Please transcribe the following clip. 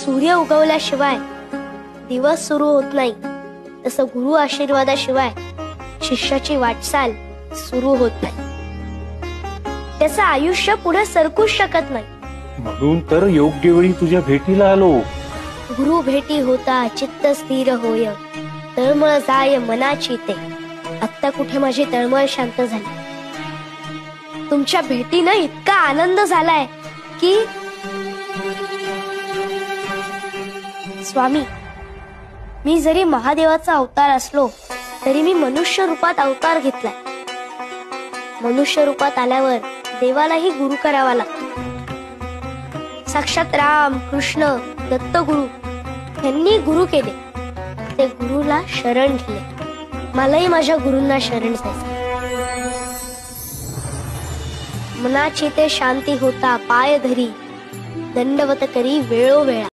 सूर्य उगवल्याशिवाय दिवस सुरू होत नाही, तसं गुरु आशीर्वादाशिवाय शिष्याची वाटचाल सुरू होत नाही. त्याचं आयुष्य पुढे सरकूच शकत नाही. म्हणून तर योग्य वेळी तुझ्या भेटीला आलो. गुरु भेटी होता चित्त स्थिर होय, तळमळ जाय मनाची ते. आत्ता कुठे माझी तळमळ शांत झाली. तुमच्या भेटीनं इतका आनंद झालाय की स्वामी, मी जरी महादेवाचा अवतार असलो तरी मी मनुष्य रूपात अवतार घेतलाय. मनुष्य रूपात आल्यावर देवालाही गुरु करावा लागतो. साक्षात राम कृष्ण दत्तगुरु यांनी गुरु केले, ते गुरुला शरण गेले. मलाही माझ्या गुरूंना शरण जायचं. मनाची ते शांती होता पाय धरी, दंडवत करी वेळोवेळा.